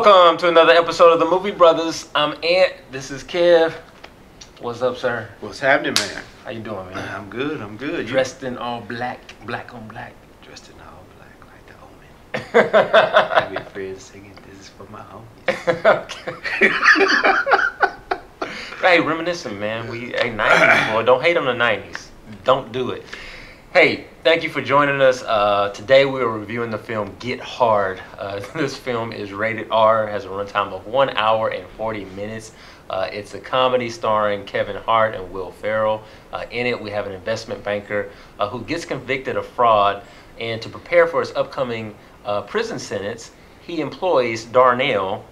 Welcome to another episode of the Movie Brothers. I'm Ant. This is Kev. What's up, sir? What's happening, man? How you doing, man? I'm good. I'm good. Dressed in all black, black on black. Dressed in all black, like the Omen. I be friends singing. This is for my homies. Hey, reminiscing, man. Hey, 90s, boy. Don't hate on the 90s. Don't do it. Hey, thank you for joining us. Today we are reviewing the film Get Hard. This film is rated R, has a runtime of 1 hour and 40 minutes. It's a comedy starring Kevin Hart and Will Ferrell. In it, we have an investment banker who gets convicted of fraud, and to prepare for his upcoming prison sentence, he employs Darnell,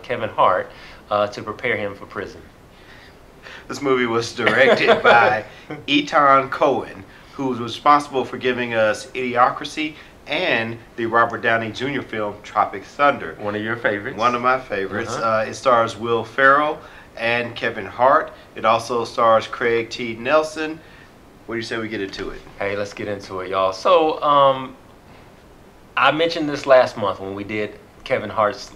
Kevin Hart, to prepare him for prison. This movie was directed by Etan Cohen, who was responsible for giving us Idiocracy and the Robert Downey Jr. film Tropic Thunder. One of your favorites. One of my favorites. It stars Will Ferrell and Kevin Hart. It also stars Craig T. Nelson. What do you say we get into it? Hey, let's get into it, y'all. So, I mentioned this last month when we did Kevin Hart's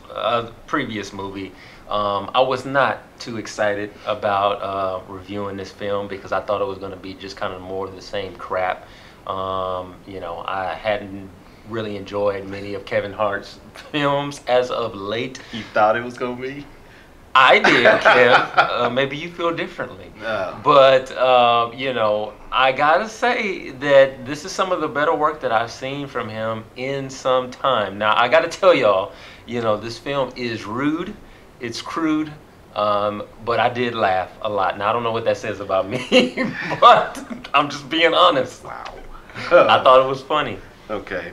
previous movie. I was not too excited about reviewing this film because I thought it was going to be just kind of more of the same crap. You know, I hadn't really enjoyed many of Kevin Hart's films as of late. You thought it was going to be? I did, Kev. Maybe you feel differently. No. But, you know, I gotta say that this is some of the better work that I've seen from him in some time. Now, I gotta tell y'all, you know, this film is rude. It's crude, but I did laugh a lot. Now, I don't know what that says about me, but I'm just being honest. Wow. I thought it was funny. Okay.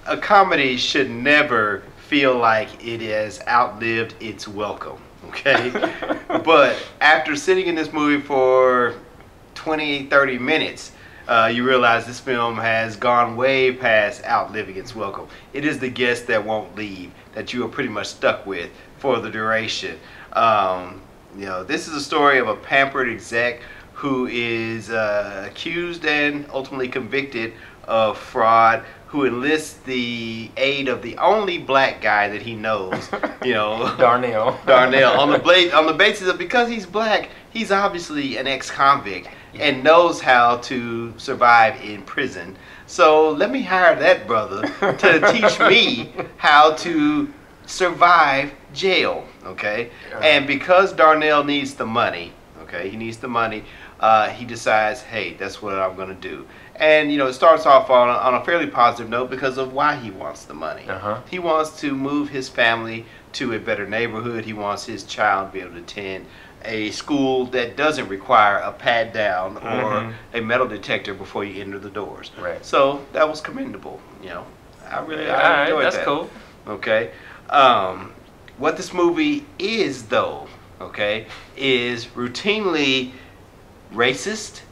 A comedy should never feel like it has outlived its welcome, okay? But after sitting in this movie for 20, 30 minutes, you realize this film has gone way past outliving its welcome. It is the guest that won't leave that you are pretty much stuck with for the duration. You know, this is a story of a pampered exec who is accused and ultimately convicted of fraud, who enlists the aid of the only black guy that he knows, you know, Darnell. Darnell, on the basis of because he's black, he's obviously an ex-convict and knows how to survive in prison. So let me hire that brother to teach me how to survive jail, okay? And because Darnell needs the money, okay, he needs the money, he decides, hey, that's what I'm gonna do. And you know, it starts off on a fairly positive note because of why he wants the money. He wants to move his family to a better neighborhood. He wants his child to be able to attend a school that doesn't require a pat down or a metal detector before you enter the doors. Right. So that was commendable. You know, I enjoyed that's that. Cool. Okay. What this movie is, though, okay, is routinely racist,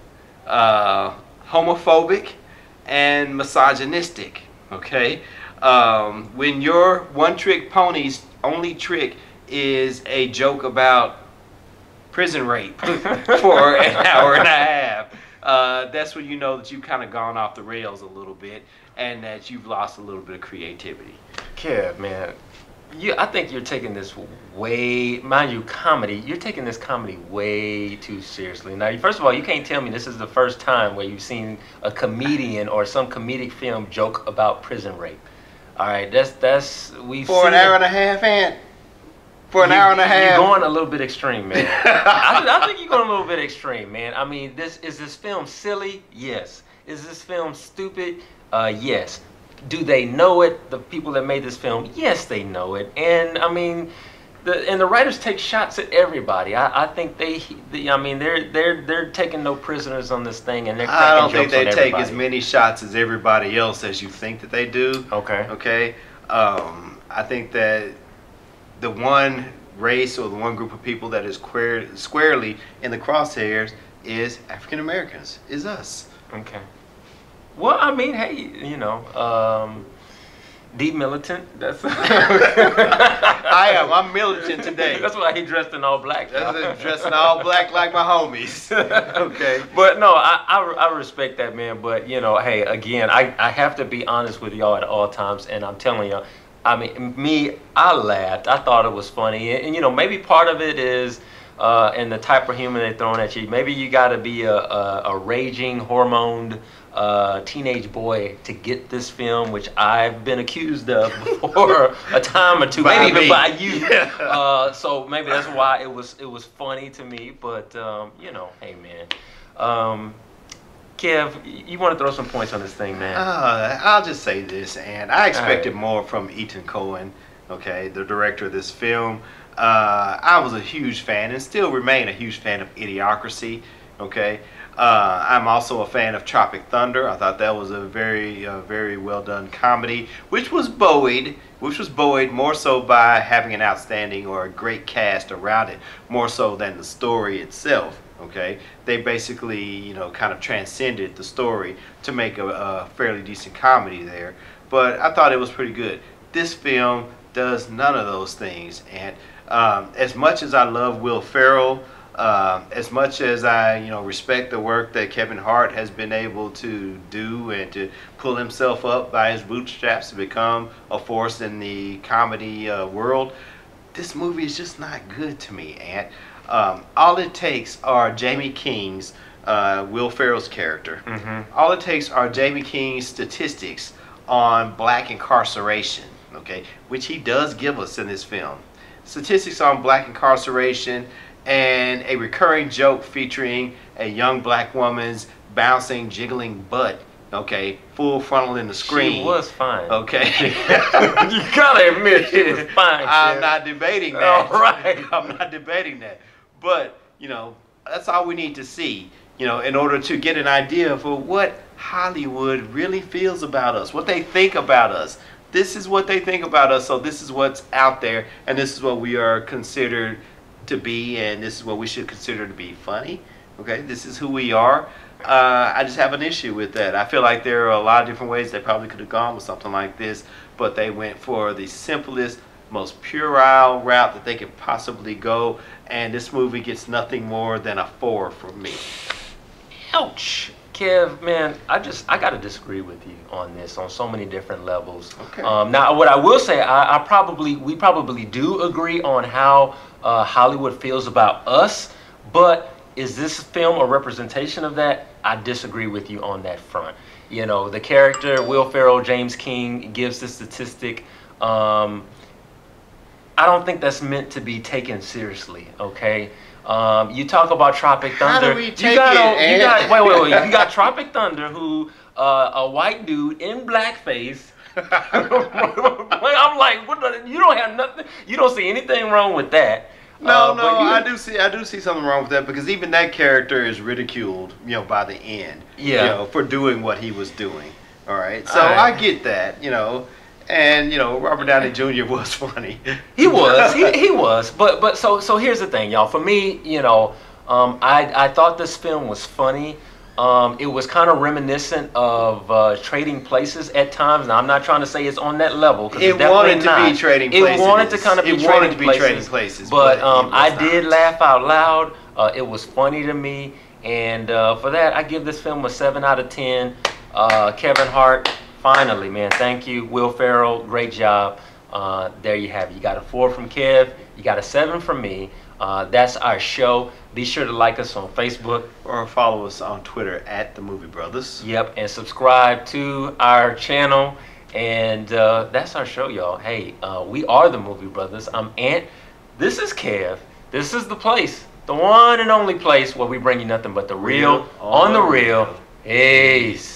homophobic, and misogynistic. Okay. When your one-trick pony's only trick is a joke about prison rape for an hour and a half, that's when you know that you've kind of gone off the rails a little bit and that you've lost a little bit of creativity. Kev, man, I think you're taking this way, mind you, comedy, you're taking this comedy way too seriously. Now, first of all, you can't tell me this is the first time where you've seen a comedian or some comedic film joke about prison rape. All right, we've for seen an hour and a half, Ant. For an hour and a half. You're going a little bit extreme, man. I think you're going a little bit extreme, man. I mean, is this film silly? Yes. Is this film stupid? Yes. Do they know it? The people that made this film, yes, they know it. And I mean, the writers take shots at everybody. I think they're taking no prisoners on this thing, and they're cracking I don't think jokes on they take everybody. as many shots as everybody else as you think that they do. Okay. Okay. I think that the one race or the one group of people that is squarely in the crosshairs is African Americans, is us. Okay. Well, I mean, hey, you know, deep militant. That's I'm militant today. That's why he dressed in all black. That's dressed in all black like my homies. Okay. But no, I respect that, man. But you know, hey, again, I have to be honest with y'all at all times, and I'm telling y'all, I mean, I laughed. I thought it was funny, and you know, maybe part of it is, and the type of humor they're throwing at you. Maybe you got to be a raging, hormoned teenage boy to get this film, which I've been accused of before a time or two, maybe even by you. So maybe that's why it was funny to me. But you know, hey man. Kev, you want to throw some points on this thing, man? I'll just say this, and I expected more from Ethan Coen, okay, the director of this film. I was a huge fan and still remain a huge fan of Idiocracy, okay. I'm also a fan of Tropic Thunder. I thought that was a very well done comedy, which was buoyed more so by having an outstanding or a great cast around it, more so than the story itself. Okay, they basically, you know, kind of transcended the story to make a fairly decent comedy there. But I thought it was pretty good. This film does none of those things, and as much as I love Will Ferrell, as much as I, you know, respect the work that Kevin Hart has been able to do and to pull himself up by his bootstraps to become a force in the comedy world, this movie is just not good to me, and all it takes are Jamie King's, Will Ferrell's character. All it takes are Jamie King's statistics on black incarceration, okay, which he does give us in this film. Statistics on black incarceration and a recurring joke featuring a young black woman's bouncing, jiggling butt, okay, full frontal in the screen. She was fine. Okay. You gotta admit she was fine. I'm not debating that. All right. I'm not debating that. But, you know, that's all we need to see, you know, in order to get an idea for what Hollywood really feels about us, what they think about us. This is what they think about us, so this is what's out there, and this is what we are considered to be, and this is what we should consider to be funny. Okay, this is who we are. I just have an issue with that. I feel like there are a lot of different ways they probably could have gone with something like this, but they went for the simplest, most puerile route that they could possibly go, and this movie gets nothing more than a 4 from me. Ouch. Kev, man, I gotta disagree with you on this on so many different levels. Okay. Now, what I will say, we probably do agree on how Hollywood feels about us, but is this film a representation of that? I disagree with you on that front. You know, the character Will Ferrell, James King gives the statistic. I don't think that's meant to be taken seriously, okay? You talk about Tropic Thunder. How do we take it? Wait. You got Tropic Thunder, who a white dude in blackface. I'm like, you don't have nothing. You don't see anything wrong with that. No, I do see something wrong with that, because even that character is ridiculed, you know, by the end. Yeah. You know, for doing what he was doing. All right. So I get that, you know. And, you know, Robert Downey Jr. was funny. He was. He was. But so here's the thing, y'all. For me, you know, I thought this film was funny. It was kind of reminiscent of Trading Places at times. Now, I'm not trying to say it's on that level, because it wanted to be Trading Places. It wanted to kind of be Trading Places. But I did laugh out loud. It was funny to me. And for that, I give this film a 7 out of 10. Kevin Hart, finally, man, thank you. Will Ferrell, great job. There you have it. You got a 4 from Kev. You got a 7 from me. That's our show. Be sure to like us on Facebook. Or follow us on Twitter at The Movie Brothers. Yep, and subscribe to our channel. And that's our show, y'all. Hey, we are The Movie Brothers. I'm Ant. This is Kev. This is the place. The one and only place where we bring you nothing but the real on the real. Peace.